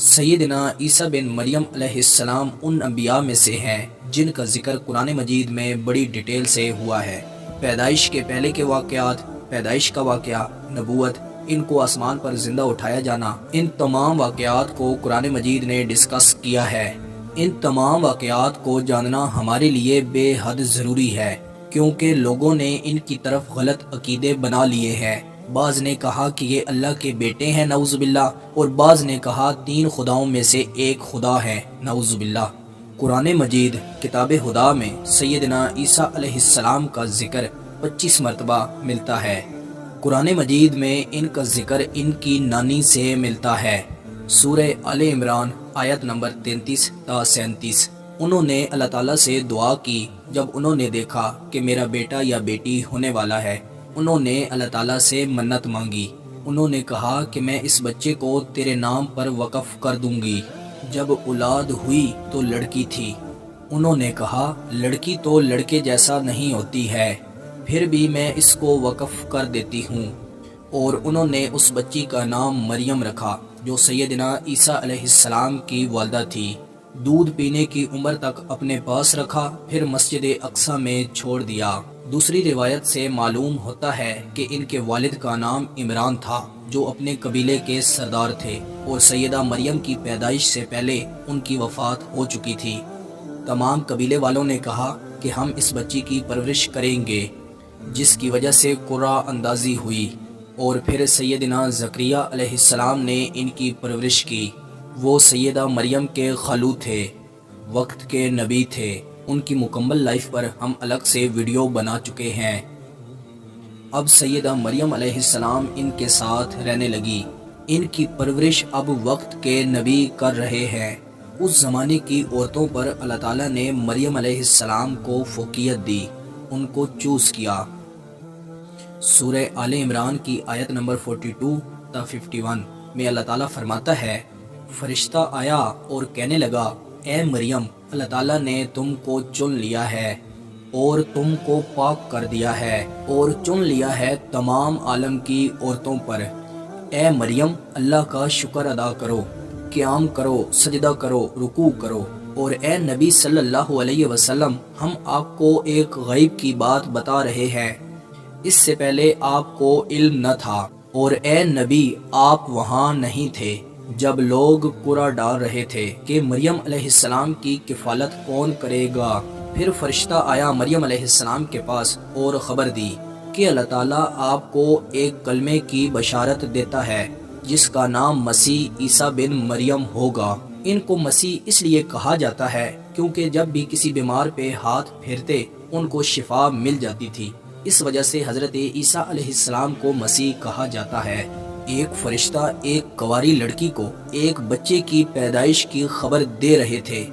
سیدنا عیسیٰ بن مریم علیہ السلام ان انبیاء میں سے ہیں جن کا ذکر قرآن مجید میں بڑی ڈیٹیل سے ہوا ہے۔ پیدائش کے پہلے کے واقعات، پیدائش کا واقعہ، نبوت، ان کو آسمان پر زندہ اٹھایا جانا، ان تمام واقعات کو قرآن مجید نے ڈسکس کیا ہے۔ ان تمام واقعات کو جاننا ہمارے لیے بے حد ضروری ہے، کیونکہ لوگوں نے ان کی طرف غلط عقیدے بنا لیے ہیں۔ بعض نے کہا کہ یہ اللہ کے بیٹے ہیں نعوذ باللہ، اور بعض نے کہا 3 خداؤں میں سے ایک خدا ہے نعوذ باللہ۔ قرآن مجید کتاب خدا میں سیدنا عیسیٰ علیہ السلام کا ذکر 25 مرتبہ ملتا ہے۔ قرآن مجید میں ان کا ذکر ان کی نانی سے ملتا ہے۔ سورہ آل عمران آیت نمبر 33 تا 37۔ انہوں نے اللہ تعالیٰ سے دعا کی جب انہوں نے دیکھا کہ میرا بیٹا یا بیٹی ہونے والا ہے۔ انہوں نے اللہ تعالیٰ سے منت مانگی۔ انہوں نے کہا کہ میں اس بچے کو تیرے نام پر وقف کر دوں گی۔ جب اولاد ہوئی تو لڑکی تھی۔ انہوں نے کہا لڑکی تو لڑکے جیسا نہیں ہوتی ہے، پھر بھی میں اس کو وقف کر دیتی ہوں۔ اور انہوں نے اس بچی کا نام مریم رکھا جو سیدنا عیسیٰ علیہ السلام کی والدہ تھی۔ دودھ پینے کی عمر تک اپنے پاس رکھا، پھر مسجد اقصی میں چھوڑ دیا۔ دوسری روایت سے معلوم ہوتا ہے کہ ان کے والد کا نام عمران تھا جو اپنے قبیلے کے سردار تھے، اور سیدہ مریم کی پیدائش سے پہلے ان کی وفات ہو چکی تھی۔ تمام قبیلے والوں نے کہا کہ ہم اس بچی کی پرورش کریں گے، جس کی وجہ سے قرہ اندازی ہوئی، اور پھر سیدنا زکریہ علیہ السلام نے ان کی پرورش کی۔ وہ سیدہ مریم کے خالو تھے، وقت کے نبی تھے۔ ان کی مکمل لائف پر ہم الگ سے ویڈیو بنا چکے ہیں۔ اب سیدہ مریم علیہ السلام ان کے ساتھ رہنے لگی۔ ان کی پرورش اب وقت کے نبی کر رہے ہیں۔ اس زمانے کی عورتوں پر اللہ تعالیٰ نے مریم علیہ السلام کو فوقیت دی، ان کو چوز کیا۔ سورہ آل عمران کی آیت نمبر 42 تا 51 میں اللہ تعالیٰ فرماتا ہے، فرشتہ آیا اور کہنے لگا، اے مریم، اللہ تعالیٰ نے تم کو چن لیا ہے اور تم کو پاک کر دیا ہے اور چن لیا ہے تمام عالم کی عورتوں پر۔ اے مریم، اللہ کا شکر ادا کرو، قیام کرو، سجدہ کرو، رکوع کرو۔ اور اے نبی صلی اللہ علیہ وسلم، ہم آپ کو ایک غیب کی بات بتا رہے ہیں، اس سے پہلے آپ کو علم نہ تھا، اور اے نبی آپ وہاں نہیں تھے جب لوگ قرعہ ڈال رہے تھے کہ مریم علیہ السلام کی کفالت کون کرے گا۔ پھر فرشتہ آیا مریم علیہ السلام کے پاس اور خبر دی کہ اللہ تعالیٰ آپ کو ایک کلمے کی بشارت دیتا ہے جس کا نام مسیح عیسیٰ بن مریم ہوگا۔ ان کو مسیح اس لیے کہا جاتا ہے کیونکہ جب بھی کسی بیمار پہ ہاتھ پھیرتے ان کو شفا مل جاتی تھی، اس وجہ سے حضرت عیسیٰ علیہ السلام کو مسیح کہا جاتا ہے۔ ایک فرشتہ ایک کنواری لڑکی کو ایک بچے کی پیدائش کی خبر دے رہے تھے۔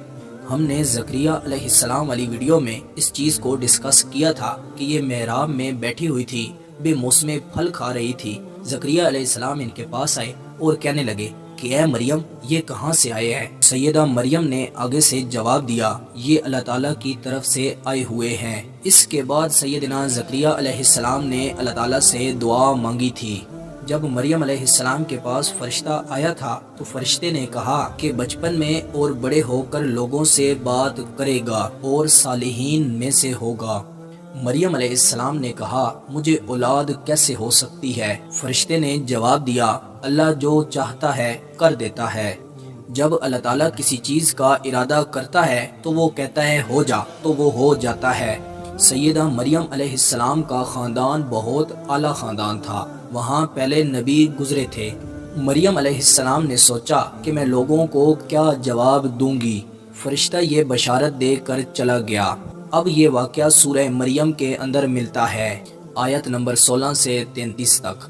ہم نے زکریا علیہ السلام والی ویڈیو میں اس چیز کو ڈسکس کیا تھا کہ یہ محراب میں بیٹھی ہوئی تھی، بے موسم پھل کھا رہی تھی۔ زکریا علیہ السلام ان کے پاس آئے اور کہنے لگے کہ اے مریم، یہ کہاں سے آئے ہیں؟ سیدہ مریم نے آگے سے جواب دیا، یہ اللہ تعالیٰ کی طرف سے آئے ہوئے ہیں۔ اس کے بعد سیدنا زکریا علیہ السلام نے اللہ تعالیٰ سے دعا مانگی تھی۔ جب مریم علیہ السلام کے پاس فرشتہ آیا تھا تو فرشتے نے کہا کہ بچپن میں اور بڑے ہو کر لوگوں سے بات کرے گا اور صالحین میں سے ہوگا۔ مریم علیہ السلام نے کہا، مجھے اولاد کیسے ہو سکتی ہے؟ فرشتے نے جواب دیا، اللہ جو چاہتا ہے کر دیتا ہے۔ جب اللہ تعالیٰ کسی چیز کا ارادہ کرتا ہے تو وہ کہتا ہے ہو جا تو وہ ہو جاتا ہے۔ سیدہ مریم علیہ السلام کا خاندان بہت اعلیٰ خاندان تھا، وہاں پہلے نبی گزرے تھے۔ مریم علیہ السلام نے سوچا کہ میں لوگوں کو کیا جواب دوں گی، فرشتہ یہ بشارت دے کر چلا گیا۔ اب یہ واقعہ سورہ مریم کے اندر ملتا ہے، آیت نمبر 16 سے 33 تک۔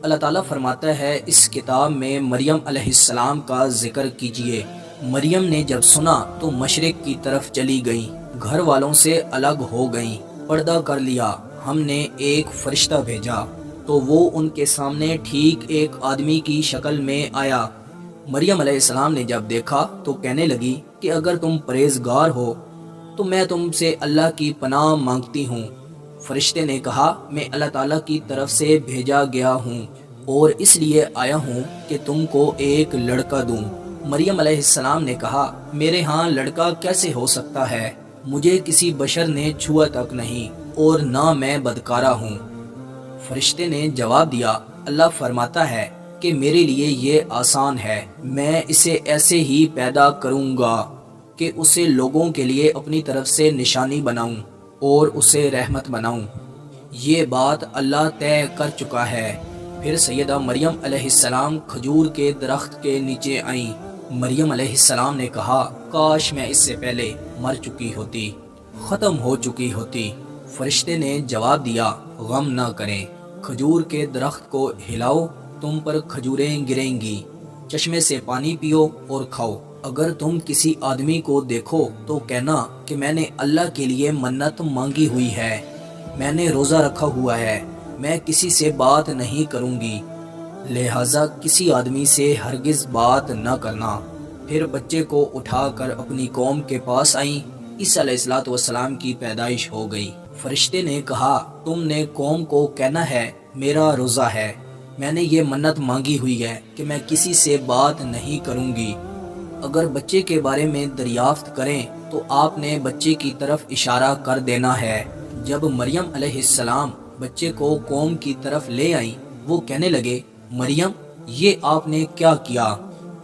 اللہ تعالیٰ فرماتا ہے، اس کتاب میں مریم علیہ السلام کا ذکر کیجیے۔ مریم نے جب سنا تو مشرق کی طرف چلی گئیں، گھر والوں سے الگ ہو گئیں، پردہ کر لیا۔ ہم نے ایک فرشتہ بھیجا تو وہ ان کے سامنے ٹھیک ایک آدمی کی شکل میں آیا۔ مریم علیہ السلام نے جب دیکھا تو کہنے لگی کہ اگر تم پرہیزگار ہو تو میں تم سے اللہ کی پناہ مانگتی ہوں۔ فرشتے نے کہا، میں اللہ تعالیٰ کی طرف سے بھیجا گیا ہوں اور اس لیے آیا ہوں کہ تم کو ایک لڑکا دوں۔ مریم علیہ السلام نے کہا میرے ہاں لڑکا کیسے ہو سکتا ہے؟ مجھے کسی بشر نے چھوا تک نہیں اور نہ میں بدکارہ ہوں۔ فرشتے نے جواب دیا اللہ فرماتا ہے کہ میرے لیے یہ آسان ہے، میں اسے ایسے ہی پیدا کروں گا کہ اسے لوگوں کے لیے اپنی طرف سے نشانی بناؤں اور اسے رحمت بناؤں۔ یہ بات اللہ طے کر چکا ہے۔ پھر سیدہ مریم علیہ السلام کھجور کے درخت کے نیچے آئیں۔ مریم علیہ السلام نے کہا کاش میں اس سے پہلے مر چکی ہوتی، ختم ہو چکی ہوتی۔ فرشتے نے جواب دیا غم نہ کریں، کھجور کے درخت کو ہلاؤ، تم پر کھجوریں گریں گی، چشمے سے پانی پیو اور کھاؤ۔ اگر تم کسی آدمی کو دیکھو تو کہنا کہ میں نے اللہ کے لیے منت مانگی ہوئی ہے، میں نے روزہ رکھا ہوا ہے، میں کسی سے بات نہیں کروں گی، لہٰذا کسی آدمی سے ہرگز بات نہ کرنا۔ پھر بچے کو اٹھا کر اپنی قوم کے پاس آئیں۔ عیسیٰ علیہ السلام کی پیدائش ہو گئی۔ فرشتے نے کہا تم نے قوم کو کہنا ہے میرا روزہ ہے، میں نے یہ منت مانگی ہوئی ہے کہ میں کسی سے بات نہیں کروں گی۔ اگر بچے کے بارے میں دریافت کریں تو آپ نے بچے کی طرف اشارہ کر دینا ہے۔ جب مریم علیہ السلام بچے کو قوم کی طرف لے آئیں، وہ کہنے لگے مریم یہ آپ نے کیا کیا؟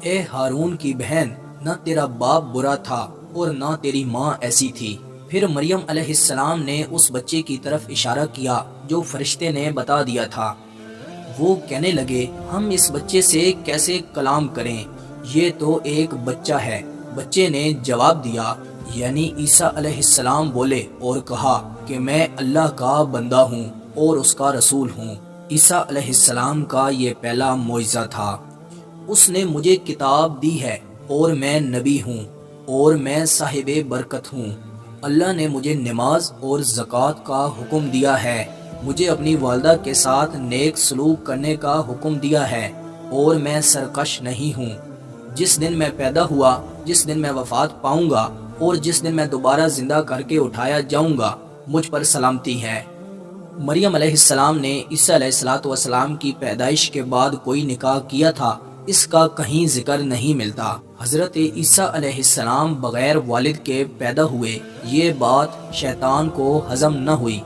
اے ہارون کی بہن، نہ تیرا باپ برا تھا اور نہ تیری ماں ایسی تھی۔ پھر مریم علیہ السلام نے اس بچے کی طرف اشارہ کیا جو فرشتے نے بتا دیا تھا۔ وہ کہنے لگے ہم اس بچے سے کیسے کلام کریں، یہ تو ایک بچہ ہے۔ بچے نے جواب دیا یعنی عیسیٰ علیہ السلام بولے اور کہا کہ میں اللہ کا بندہ ہوں اور اس کا رسول ہوں۔ عیسیٰ علیہ السلام کا یہ پہلا معجزہ تھا۔ اس نے مجھے کتاب دی ہے اور میں نبی ہوں اور میں صاحب برکت ہوں۔ اللہ نے مجھے نماز اور زکوٰۃ کا حکم دیا ہے، مجھے اپنی والدہ کے ساتھ نیک سلوک کرنے کا حکم دیا ہے اور میں سرکش نہیں ہوں۔ جس دن میں پیدا ہوا، جس دن میں وفات پاؤں گا اور جس دن میں دوبارہ زندہ کر کے اٹھایا جاؤں گا، مجھ پر سلامتی ہے۔ مریم علیہ السلام نے عیسیٰ علیہ السلام کی پیدائش کے بعد کوئی نکاح کیا تھا، اس کا کہیں ذکر نہیں ملتا۔ حضرت عیسیٰ علیہ السلام بغیر والد کے پیدا ہوئے، یہ بات شیطان کو ہضم نہ ہوئی۔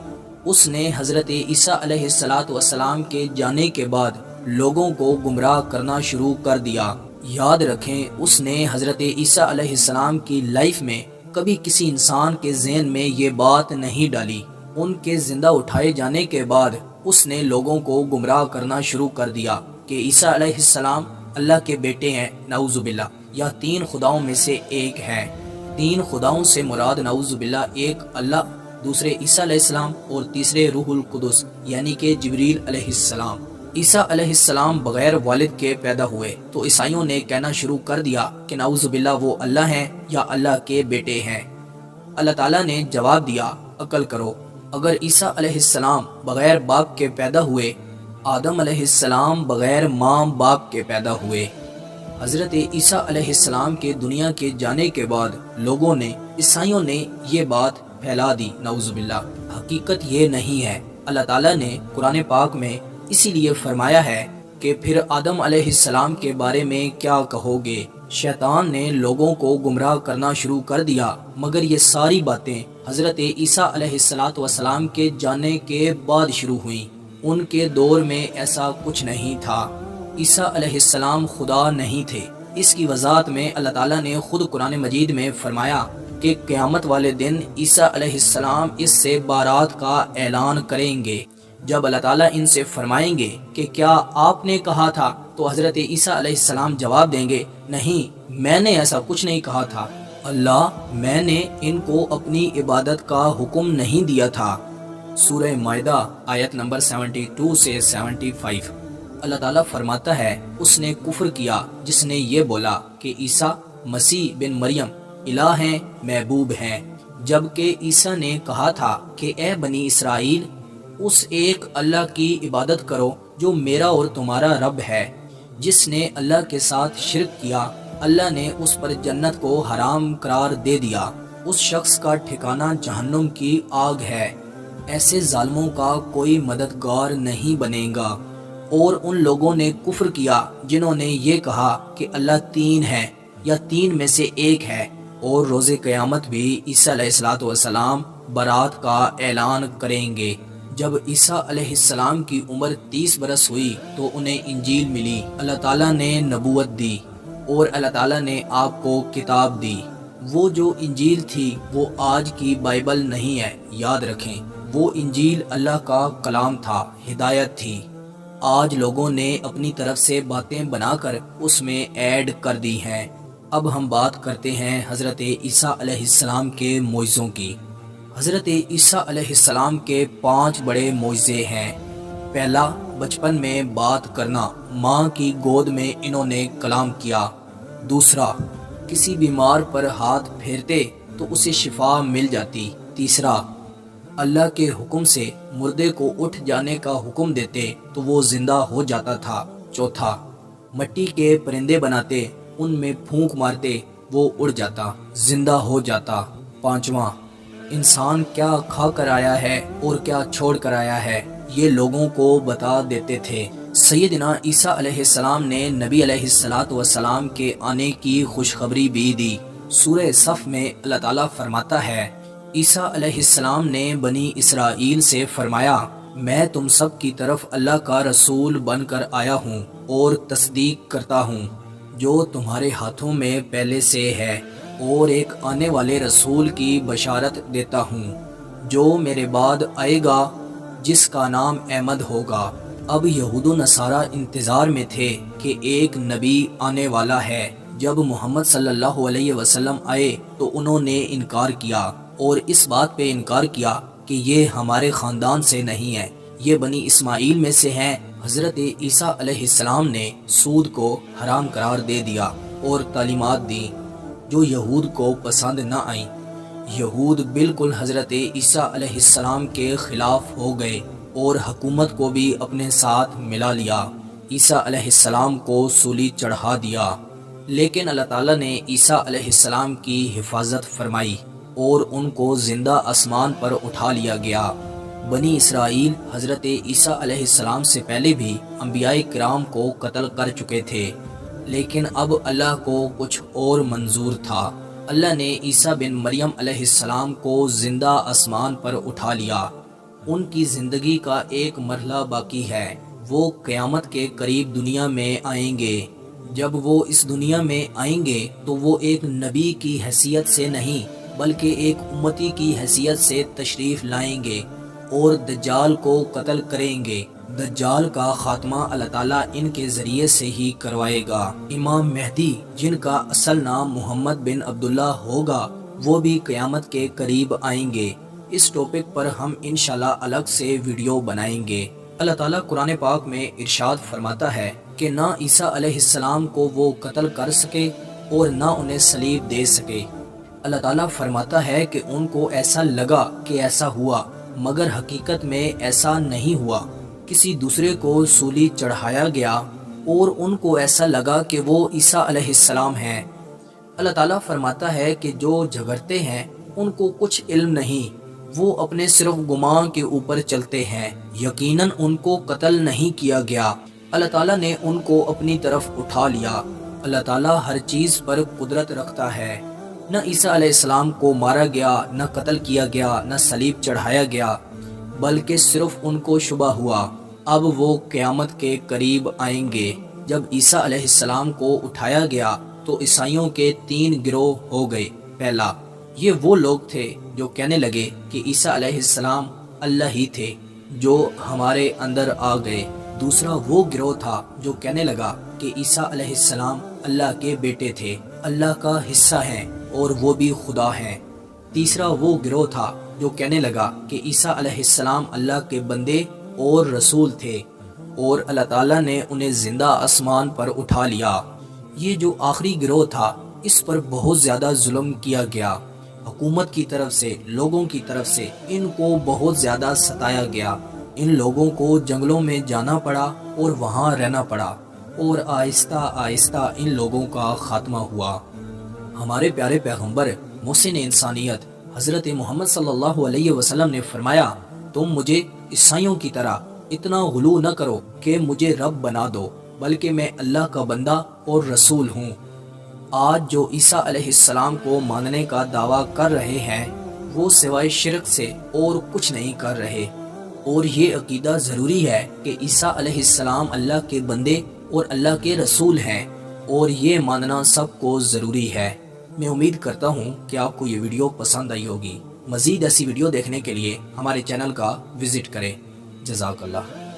اس نے حضرت عیسیٰ علیہ السلام کے جانے کے بعد لوگوں کو گمراہ کرنا شروع کر دیا۔ یاد رکھیں اس نے حضرت عیسیٰ علیہ السلام کی لائف میں کبھی کسی انسان کے ذہن میں یہ بات نہیں ڈالی۔ ان کے زندہ اٹھائے جانے کے بعد اس نے لوگوں کو گمراہ کرنا شروع کر دیا کہ عیسیٰ علیہ السلام اللہ کے بیٹے ہیں، نعوذ باللہ، یا تین خداؤں میں سے ایک ہے۔ تین خداؤں سے مراد نعوذ باللہ ایک اللہ، دوسرے عیسیٰ علیہ السلام اور تیسرے روح القدس یعنی کہ جبریل علیہ السلام۔ عیسیٰ علیہ السلام بغیر والد کے پیدا ہوئے تو عیسائیوں نے کہنا شروع کر دیا کہ نعوذ باللہ وہ اللہ ہیں یا اللہ کے بیٹے ہیں۔ اللہ تعالیٰ نے جواب دیا عقل کرو، اگر عیسیٰ علیہ السلام بغیر باپ کے پیدا ہوئے، آدم علیہ السلام بغیر ماں باپ کے پیدا ہوئے۔ حضرت عیسیٰ علیہ السلام کے دنیا کے جانے کے بعد لوگوں نے، عیسائیوں نے یہ بات پھیلا دی، نعوذ باللہ۔ حقیقت یہ نہیں ہے۔ اللہ تعالیٰ نے قرآن پاک میں اسی لیے فرمایا ہے کہ پھر آدم علیہ السلام کے بارے میں کیا کہو گے؟ شیطان نے لوگوں کو گمراہ کرنا شروع کر دیا، مگر یہ ساری باتیں حضرت عیسیٰ علیہ السلام کے جانے کے بعد شروع ہوئیں۔ ان کے دور میں ایسا کچھ نہیں تھا۔ عیسیٰ علیہ السلام خدا نہیں تھے۔ اس کی وضاحت میں اللہ تعالیٰ نے خود قرآن مجید میں فرمایا کہ قیامت والے دن عیسیٰ علیہ السلام اس سے بارات کا اعلان کریں گے۔ جب اللہ تعالیٰ ان سے فرمائیں گے کہ کیا آپ نے کہا تھا، تو حضرت عیسیٰ علیہ السلام جواب دیں گے نہیں، میں نے ایسا کچھ نہیں کہا تھا، اللہ میں نے ان کو اپنی عبادت کا حکم نہیں دیا تھا۔ سورہ مائدہ آیت نمبر 72 سے 75۔ اللہ تعالیٰ فرماتا ہے اس نے کفر کیا جس نے یہ بولا کہ عیسیٰ مسیح بن مریم الہ ہیں، محبوب ہیں، جبکہ عیسیٰ نے کہا تھا کہ اے بنی اسرائیل، اس ایک اللہ کی عبادت کرو جو میرا اور تمہارا رب ہے۔ جس نے اللہ کے ساتھ شرک کیا، اللہ نے اس پر جنت کو حرام قرار دے دیا، اس شخص کا ٹھکانہ جہنم کی آگ ہے، ایسے ظالموں کا کوئی مددگار نہیں بنے گا۔ اور ان لوگوں نے کفر کیا جنہوں نے یہ کہا کہ اللہ تین ہے یا تین میں سے ایک ہے، اور روز قیامت بھی عیسیٰ علیہ السلام برات کا اعلان کریں گے۔ جب عیسیٰ علیہ السلام کی عمر 30 برس ہوئی تو انہیں انجیل ملی، اللہ تعالیٰ نے نبوت دی اور اللہ تعالیٰ نے آپ کو کتاب دی۔ وہ جو انجیل تھی وہ آج کی بائبل نہیں ہے، یاد رکھیں، وہ انجیل اللہ کا کلام تھا، ہدایت تھی۔ آج لوگوں نے اپنی طرف سے باتیں بنا کر اس میں ایڈ کر دی ہیں۔ اب ہم بات کرتے ہیں حضرت عیسیٰ علیہ السلام کے معجزوں کی۔ حضرت عیسیٰ علیہ السلام کے 5 بڑے معجزے ہیں۔ پہلا، بچپن میں بات کرنا، ماں کی گود میں انہوں نے کلام کیا۔ دوسرا، کسی بیمار پر ہاتھ پھیرتے تو اسے شفا مل جاتی۔ تیسرا، اللہ کے حکم سے مردے کو اٹھ جانے کا حکم دیتے تو وہ زندہ ہو جاتا تھا۔ چوتھا، مٹی کے پرندے بناتے، ان میں پھونک مارتے، وہ اڑ جاتا، زندہ ہو جاتا۔ پانچواں، انسان کیا کھا کر آیا ہے اور کیا چھوڑ کر آیا ہے یہ لوگوں کو بتا دیتے تھے۔ سیدنا عیسیٰ علیہ السلام نے نبی علیہ السلام کے آنے کی خوشخبری بھی دی۔ سورہ صف میں اللہ تعالیٰ فرماتا ہے، عیسیٰ علیہ السلام نے بنی اسرائیل سے فرمایا، میں تم سب کی طرف اللہ کا رسول بن کر آیا ہوں اور تصدیق کرتا ہوں جو تمہارے ہاتھوں میں پہلے سے ہے، اور ایک آنے والے رسول کی بشارت دیتا ہوں جو میرے بعد آئے گا، جس کا نام احمد ہوگا۔ اب یہود و نصارہ انتظار میں تھے کہ ایک نبی آنے والا ہے۔ جب محمد صلی اللہ علیہ وسلم آئے تو انہوں نے انکار کیا، اور اس بات پہ انکار کیا کہ یہ ہمارے خاندان سے نہیں ہے، یہ بنی اسماعیل میں سے ہیں۔ حضرت عیسیٰ علیہ السلام نے سود کو حرام قرار دے دیا اور تعلیمات دی جو یہود کو پسند نہ آئیں۔ یہود بالکل حضرت عیسیٰ علیہ السلام کے خلاف ہو گئے اور حکومت کو بھی اپنے ساتھ ملا لیا۔ عیسیٰ علیہ السلام کو سولی چڑھا دیا، لیکن اللہ تعالیٰ نے عیسیٰ علیہ السلام کی حفاظت فرمائی اور ان کو زندہ آسمان پر اٹھا لیا گیا۔ بنی اسرائیل حضرت عیسیٰ علیہ السلام سے پہلے بھی انبیاء کرام کو قتل کر چکے تھے، لیکن اب اللہ کو کچھ اور منظور تھا۔ اللہ نے عیسیٰ بن مریم علیہ السلام کو زندہ آسمان پر اٹھا لیا۔ ان کی زندگی کا ایک مرحلہ باقی ہے، وہ قیامت کے قریب دنیا میں آئیں گے۔ جب وہ اس دنیا میں آئیں گے تو وہ ایک نبی کی حیثیت سے نہیں بلکہ ایک امتی کی حیثیت سے تشریف لائیں گے اور دجال کو قتل کریں گے۔ دجال کا خاتمہ اللہ تعالیٰ ان کے ذریعے سے ہی کروائے گا۔ امام مہدی، جن کا اصل نام محمد بن عبداللہ ہوگا، وہ بھی قیامت کے قریب آئیں گے۔ اس ٹاپک پر ہم انشاءاللہ الگ سے ویڈیو بنائیں گے۔ اللہ تعالیٰ قرآن پاک میں ارشاد فرماتا ہے کہ نہ عیسیٰ علیہ السلام کو وہ قتل کر سکے اور نہ انہیں صلیب دے سکے۔ اللہ تعالیٰ فرماتا ہے کہ ان کو ایسا لگا کہ ایسا ہوا، مگر حقیقت میں ایسا نہیں ہوا۔ کسی دوسرے کو سولی چڑھایا گیا اور ان کو ایسا لگا کہ وہ عیسیٰ علیہ السلام ہیں۔ اللہ تعالیٰ فرماتا ہے کہ جو جھگڑتے ہیں ان کو کچھ علم نہیں، وہ اپنے صرف گمان کے اوپر چلتے ہیں، یقیناً ان کو قتل نہیں کیا گیا۔ اللہ تعالیٰ نے ان کو اپنی طرف اٹھا لیا۔ اللہ تعالیٰ ہر چیز پر قدرت رکھتا ہے۔ نہ عیسیٰ علیہ السلام کو مارا گیا، نہ قتل کیا گیا، نہ صلیب چڑھایا گیا، بلکہ صرف ان کو شبہ ہوا۔ اب وہ قیامت کے قریب آئیں گے۔ جب عیسیٰ علیہ السلام کو اٹھایا گیا تو عیسائیوں کے 3 گروہ ہو گئے۔ پہلا، یہ وہ لوگ تھے جو کہنے لگے کہ عیسیٰ علیہ السلام اللہ ہی تھے جو ہمارے اندر آ گئے۔ دوسرا وہ گروہ تھا جو کہنے لگا کہ عیسیٰ علیہ السلام اللہ کے بیٹے تھے، اللہ کا حصہ ہیں اور وہ بھی خدا ہیں۔ تیسرا وہ گروہ تھا جو کہنے لگا کہ عیسیٰ علیہ السلام اللہ کے بندے اور رسول تھے اور اللہ تعالیٰ نے انہیں زندہ آسمان پر اٹھا لیا۔ یہ جو آخری گروہ تھا اس پر بہت زیادہ ظلم کیا گیا، حکومت کی طرف سے، لوگوں کی طرف سے ان کو بہت زیادہ ستایا گیا۔ ان لوگوں کو جنگلوں میں جانا پڑا اور وہاں رہنا پڑا، اور آہستہ آہستہ ان لوگوں کا خاتمہ ہوا۔ ہمارے پیارے پیغمبر محسن انسانیت حضرت محمد صلی اللہ علیہ وسلم نے فرمایا، تم مجھے عیسائیوں کی طرح اتنا غلو نہ کرو کہ مجھے رب بنا دو، بلکہ میں اللہ کا بندہ اور رسول ہوں۔ آج جو عیسیٰ علیہ السلام کو ماننے کا دعویٰ کر رہے ہیں وہ سوائے شرک سے اور کچھ نہیں کر رہے، اور یہ عقیدہ ضروری ہے کہ عیسیٰ علیہ السلام اللہ کے بندے اور اللہ کے رسول ہیں، اور یہ ماننا سب کو ضروری ہے۔ میں امید کرتا ہوں کہ آپ کو یہ ویڈیو پسند آئی ہوگی۔ مزید ایسی ویڈیو دیکھنے کے لیے ہمارے چینل کا وزٹ کریں۔ جزاک اللہ۔